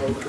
Just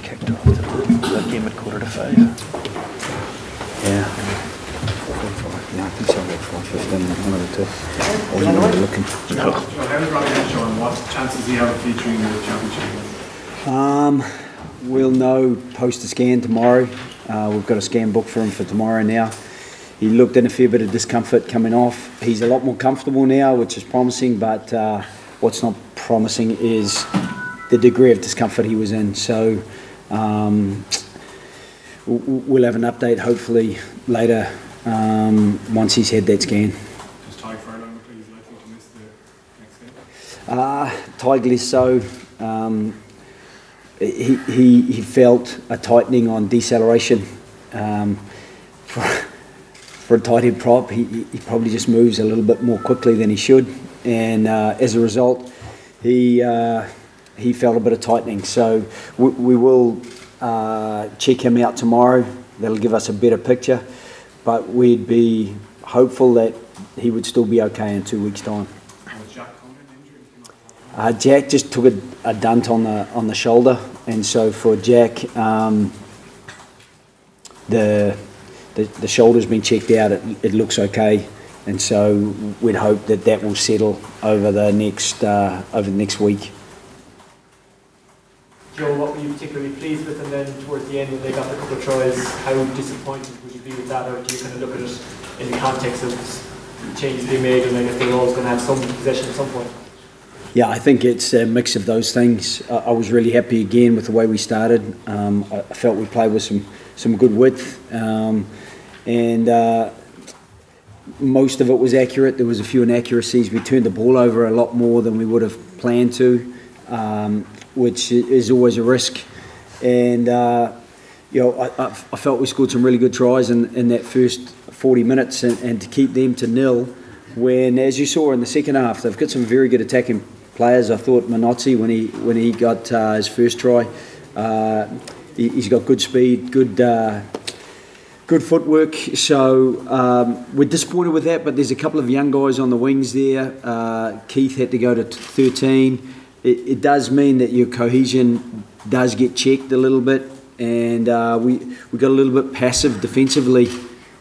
kicked off that game at 4:45. Yeah. Yeah, I think so. About 4:15. One of the two. I wasn't really looking. How did Robbie get shown? What chances do you have of featuring in the championship? We'll know post the scan tomorrow. We've got a scan booked for him for tomorrow now. He looked in a fair bit of discomfort coming off. He's a lot more comfortable now, which is promising, but what's not promising is the degree of discomfort he was in. So we'll have an update hopefully later once he's had that scan. Just Ty Furlong, please, likely to miss the next game? Ty Glesso, he felt a tightening on deceleration. For a tight head prop, he probably just moves a little bit more quickly than he should, and as a result, he felt a bit of tightening. So we will check him out tomorrow. That'll give us a better picture, but we'd be hopeful that he would still be okay in 2 weeks' time. Was Jack Conlon injured? Jack just took a dunt on the shoulder, and so for Jack, the shoulder's been checked out. It looks okay, and so we'd hope that will settle over the next week. Joe, what were you particularly pleased with, and then towards the end when they got a couple of tries, how disappointed would you be with that, or do you kind of look at it in the context of the changes they made, and I guess they were always going to have some possession at some point? Yeah, I think it's a mix of those things. I was really happy again with the way we started. I felt we played with some good width, and most of it was accurate. There was a few inaccuracies. We turned the ball over a lot more than we would have planned to, which is always a risk. And I felt we scored some really good tries in that first 40 minutes, and to keep them to nil, when, as you saw in the second half, they've got some very good attacking players. I thought Manozzi, when he got his first try, he's got good speed, good footwork. So we're disappointed with that, but there's a couple of young guys on the wings there. Keith had to go to 13. It does mean that your cohesion does get checked a little bit, and we got a little bit passive defensively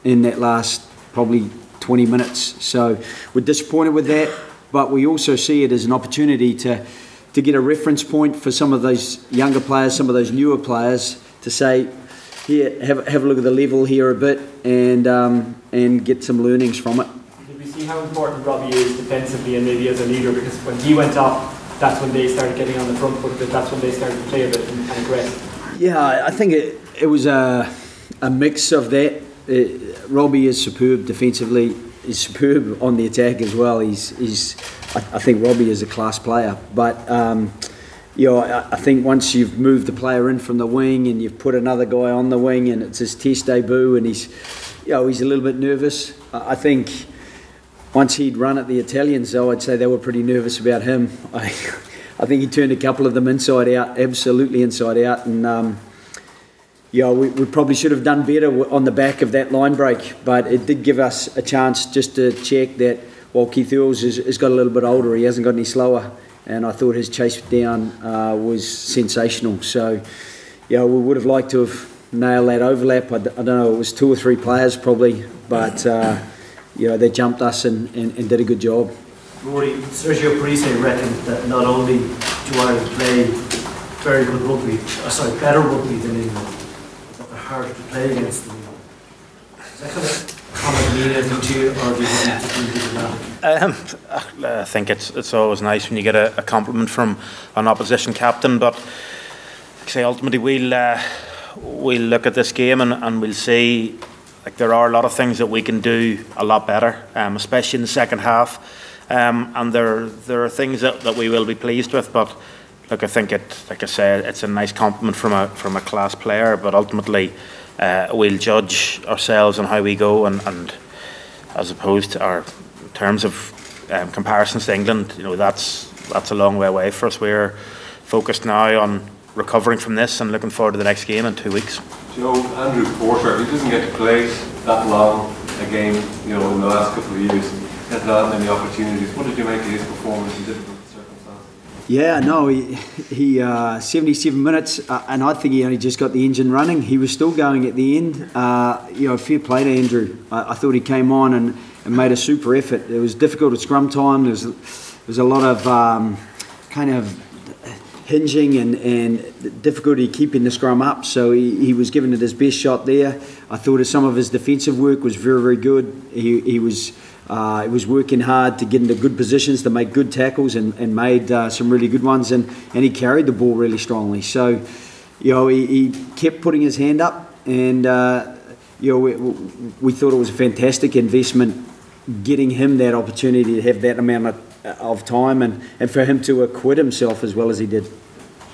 in that last probably 20 minutes. So we're disappointed with that, but we also see it as an opportunity to get a reference point for some of those younger players, some of those newer players, to say, here, have a look at the level here a bit, and get some learnings from it. Did we see how important Robbie is defensively and maybe as a leader? Because when he went up, that's when they started getting on the front foot a bit, that's when they started to play a bit and aggressive. Yeah, I think it was a mix of that. Robbie is superb defensively. He's superb on the attack as well. I think Robbie is a class player. But I think once you've moved the player in from the wing and you've put another guy on the wing and it's his test debut and he's a little bit nervous. I think once he'd run at the Italians, though, I'd say they were pretty nervous about him. I think he turned a couple of them inside out, absolutely inside out, and we probably should have done better on the back of that line break, but it did give us a chance just to check that while Keith Earls has got a little bit older, he hasn't got any slower, and I thought his chase down was sensational. So, we would have liked to have nailed that overlap. I don't know, it was 2 or 3 players probably, but they jumped us and did a good job. Rory, Sergio Parise reckoned that not only do Ireland play very good rugby, better rugby than England, but they're harder to play against than England. Does that kind of comment mean anything to you, or do you think it's just dramatic? I think it's always nice when you get a compliment from an opposition captain, but like I say, ultimately we'll look at this game and we'll see. Like, there are a lot of things that we can do a lot better, especially in the second half, and there are things that we will be pleased with. But look, I think like I said, it's a nice compliment from a class player. But ultimately, we'll judge ourselves on how we go, and as opposed to our in terms of comparisons to England, that's a long way away for us. We're focused now on recovering from this and looking forward to the next game in 2 weeks. Joe, Andrew Porter, he doesn't get to play that long a game, you know, in the last couple of years. He hasn't had many opportunities. What did you make of his performance in difficult circumstances? Yeah, no, he 77 minutes, and I think he only just got the engine running. He was still going at the end. You know, fair play to Andrew. I thought he came on and made a super effort. It was difficult at scrum time. There was a lot of kind of hinging and difficulty keeping the scrum up, so he was giving it his best shot there. I thought some of his defensive work was very, very good. He was working hard to get into good positions, to make good tackles, and made some really good ones, and he carried the ball really strongly. So, you know, he kept putting his hand up, and you know, we thought it was a fantastic investment getting him that opportunity to have that amount of time and for him to acquit himself as well as he did.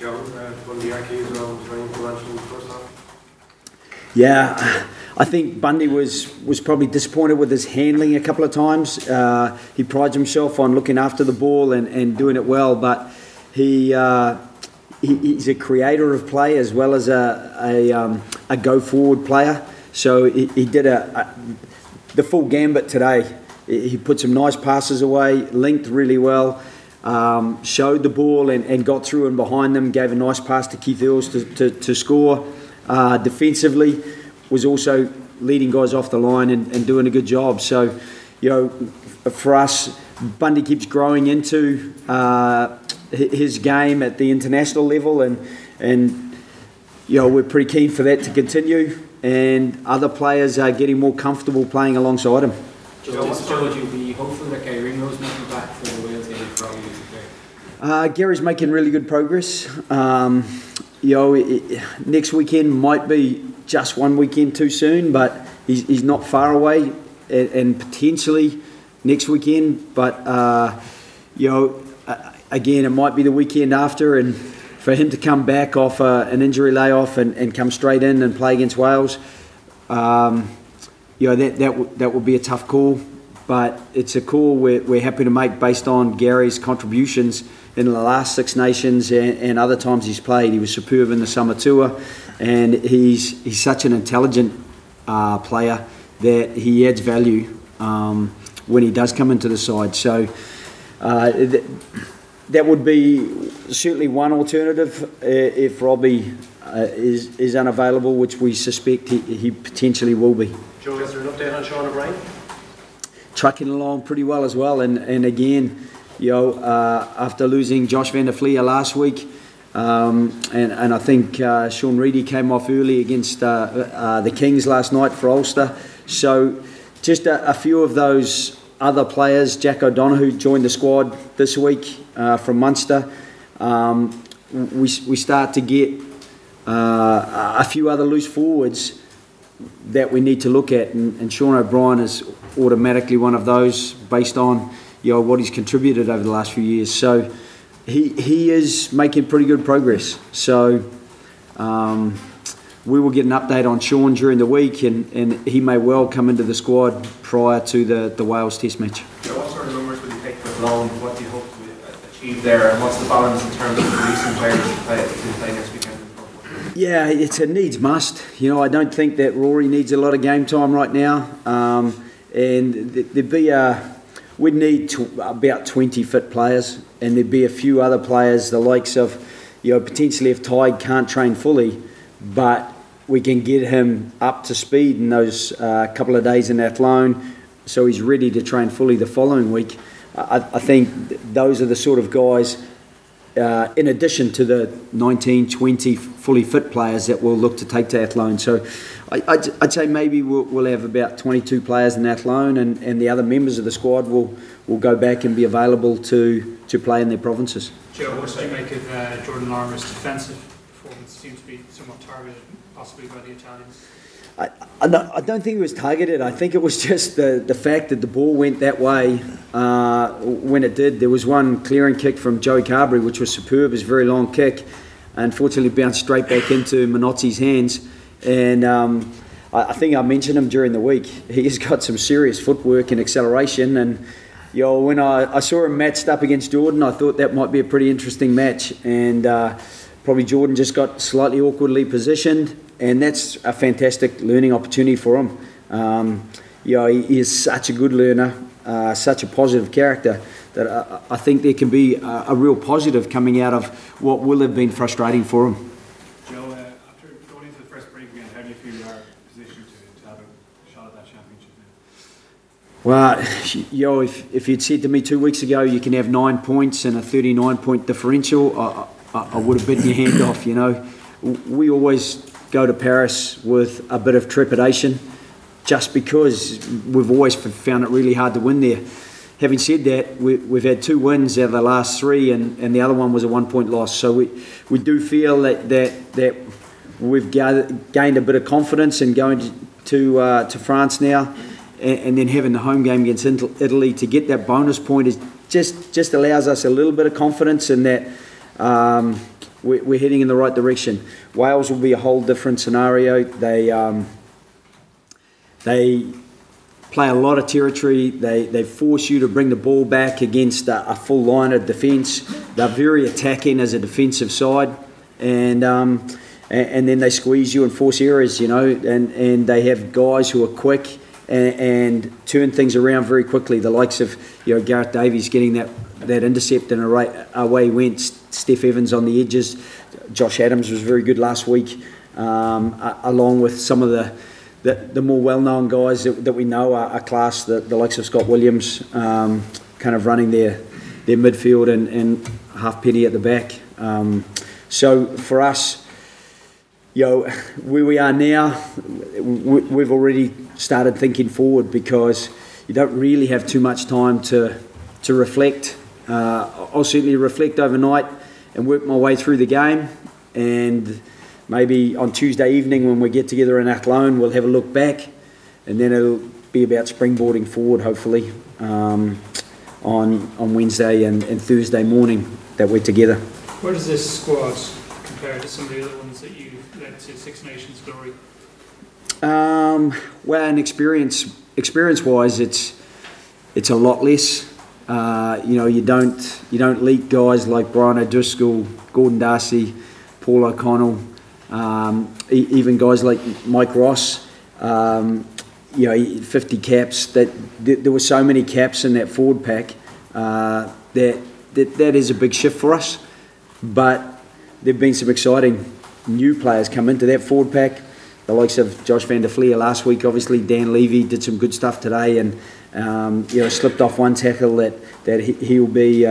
Joe, one of the IQs was very influential in the first half. Yeah, I think Bundy was probably disappointed with his handling a couple of times. He prides himself on looking after the ball and doing it well, but he's a creator of play as well as a go forward player. So he did the full gambit today. He put some nice passes away, linked really well, showed the ball and got through and behind them, gave a nice pass to Keith Earls to score. Defensively, was also leading guys off the line and doing a good job. So, you know, for us, Bundy keeps growing into his game at the international level, and you know, we're pretty keen for that to continue, and other players are getting more comfortable playing alongside him. Joe, would you be hopeful that Gary Ringrose might be back for the Wales game for all you today? Gary's making really good progress. You know, next weekend might be just one weekend too soon, but he's not far away, and potentially next weekend. But you know, again, it might be the weekend after, and for him to come back off an injury layoff and come straight in and play against Wales, you know, that would be a tough call. But it's a call we're happy to make based on Gary's contributions in the last Six Nations and other times he's played. He was superb in the summer tour, and he's such an intelligent player that he adds value when he does come into the side. So that would be certainly one alternative if Robbie is unavailable, which we suspect he potentially will be. Joe, is there an update on Sean O'Brien? Trucking along pretty well as well, and again, you know, after losing Josh van der Fleer last week, and I think Sean Reedy came off early against the Kings last night for Ulster. So just a few of those other players. Jack O'Donoghue joined the squad this week from Munster. We start to get a few other loose forwards that we need to look at, and Sean O'Brien is automatically one of those based on, you know, what he's contributed over the last few years. So he is making pretty good progress. So we will get an update on Sean during the week, and he may well come into the squad prior to the Wales Test match. Joe, what sort of numbers will you take with loan? What do you hope to achieve there, and what's the balance in terms of releasing players to play next weekend? Yeah, it's a needs must. You know, I don't think that Rory needs a lot of game time right now, and there'd be we'd need about 20 fit players, and there'd be a few other players, the likes of, you know, potentially if Tyg can't train fully, but we can get him up to speed in those couple of days in Athlone, so he's ready to train fully the following week. I think those are the sort of guys, in addition to the 19, 20 fully fit players that we'll look to take to Athlone. So I'd say maybe we'll have about 22 players in Athlone, and the other members of the squad will go back and be available to play in their provinces. Joe, what do you make of Jordan Lorimer's defensive performance? Seems to be somewhat targeted, possibly by the Italians. I don't think it was targeted. I think it was just the fact that the ball went that way when it did. There was one clearing kick from Joey Carberry, which was superb. It was a very long kick. Unfortunately, bounced straight back into Minozzi's hands. And I think I mentioned him during the week. He's got some serious footwork and acceleration. And you know, when I saw him matched up against Jordan, I thought that might be a pretty interesting match. And probably Jordan just got slightly awkwardly positioned, and that's a fantastic learning opportunity for him. he is such a good learner, such a positive character, that I think there can be a real positive coming out of what will have been frustrating for him. Joe, after going into the first break again, how do you feel you are positioned to have a shot at that championship now? Well, if you'd said to me 2 weeks ago you can have 9 points and a 39-point differential, I would have bitten your hand off. We always go to Paris with a bit of trepidation, just because we've always found it really hard to win there. Having said that, we've had 2 wins out of the last 3, and the other one was a 1-point loss. So we do feel that we've gained a bit of confidence in going to France now, and then having the home game against Italy to get that bonus point is just allows us a little bit of confidence in that we're heading in the right direction. Wales will be a whole different scenario. They play a lot of territory. They force you to bring the ball back against a full line of defence. They're very attacking as a defensive side, and then they squeeze you and force errors, and they have guys who are quick and turn things around very quickly. The likes of Gareth Davies getting that intercept and away went. Steph Evans on the edges. Josh Adams was very good last week, along with some of the more well-known guys that we know are class, the likes of Scott Williams, kind of running their midfield and Halfpenny at the back. So for us, where we are now, we've already started thinking forward, because you don't really have too much time to reflect. I'll certainly reflect overnight and work my way through the game, and maybe on Tuesday evening when we get together in Athlone, we'll have a look back, and then it'll be about springboarding forward, hopefully, on Wednesday and Thursday morning that we're together. Where does this squad compare to some of the other ones that you've led to Six Nations glory? Well, in experience-wise, it's a lot less. You don't leak guys like Brian O'Driscoll, Gordon Darcy, Paul O'Connell, even guys like Mike Ross. 50 caps. There were so many caps in that forward pack that is a big shift for us. But there've been some exciting new players come into that forward pack. The likes of Josh van der Fleer last week, obviously Dan Levy did some good stuff today, and slipped off one tackle that he'll be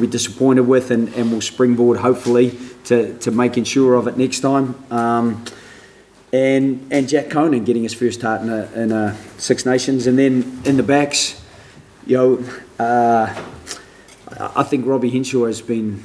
disappointed with, and will springboard hopefully to making sure of it next time. And Jack Conan getting his first start in a Six Nations, and then in the backs, I think Robbie Henshaw has been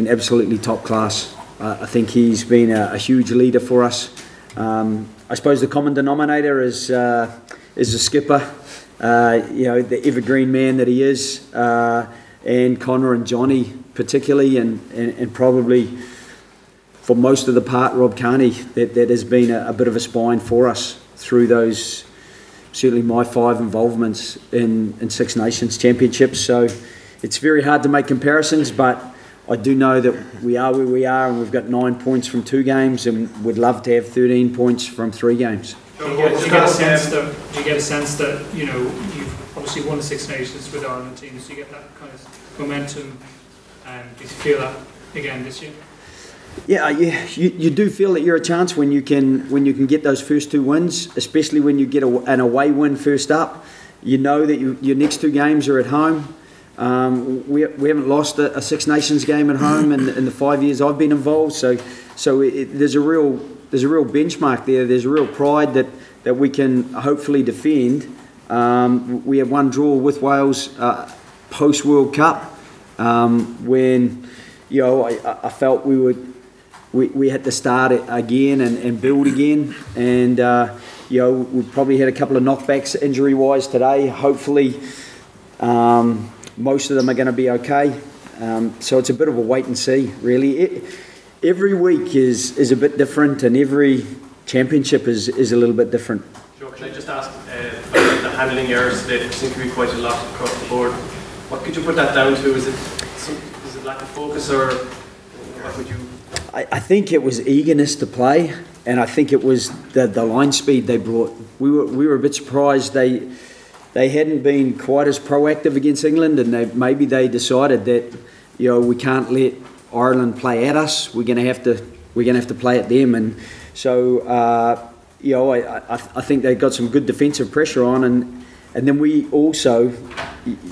absolutely top class. I think he's been a huge leader for us. I suppose the common denominator is a skipper, the evergreen man that he is, and Connor and Johnny particularly, and probably for most of the part Rob Carney, that has been a bit of a spine for us through those, certainly my 5 involvements in Six Nations championships. So it's very hard to make comparisons, but I do know that we are where we are, and we've got 9 points from 2 games, and we'd love to have 13 points from 3 games. Do you get a sense that you've obviously won the Six Nations with Ireland teams? Do you get that kind of momentum, and do you feel that again this year? Yeah, you do feel that you're a chance when you can get those first 2 wins, especially when you get an away win first up. You know that your next 2 games are at home. We haven't lost a Six Nations game at home in the 5 years I've been involved. So there's a real benchmark there. There's a real pride that we can hopefully defend. We have 1 draw with Wales post World Cup, when I felt we had to start it again and build again, and we probably had a couple of knockbacks injury wise today. Hopefully most of them are going to be okay. So it's a bit of a wait and see, really. Every week is a bit different, and every championship is a little bit different. Joe, can I just ask about the handling errors today? There seem to be quite a lot across the board. What could you put that down to? Is it lack of focus, or what would you? I think it was eagerness to play. and I think it was the line speed they brought. We were a bit surprised they hadn't been quite as proactive against England, and maybe they decided that, you know, we can't let Ireland play at us. We're going to have to play at them, and so you know, I think they got some good defensive pressure on, and then we also,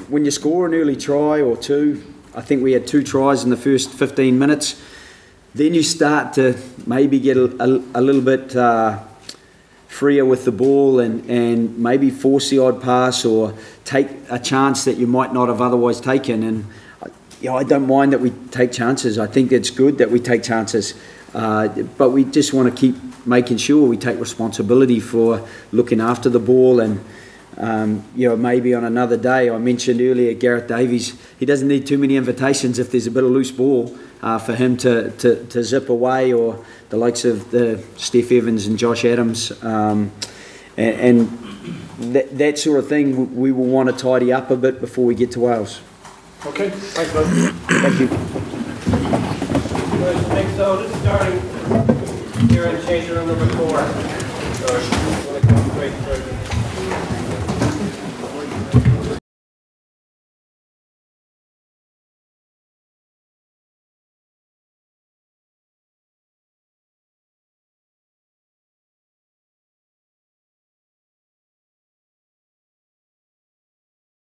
when you score an early try or two, I think we had 2 tries in the first 15 minutes. Then you start to maybe get a little bit freer with the ball and maybe force the odd pass or take a chance that you might not have otherwise taken. And you know, I don't mind that we take chances. I think it's good that we take chances, but we just want to keep making sure we take responsibility for looking after the ball. And you know, maybe on another day, I mentioned earlier Gareth Davies, he doesn't need too many invitations if there's a bit of loose ball for him to zip away, or the likes of the Steph Evans and Josh Adams, and that sort of thing we will want to tidy up a bit before we get to Wales. Okay, thanks, bud. Thank you. Right, thanks. So just starting here in change room number 4. So, I'm going to come straight through.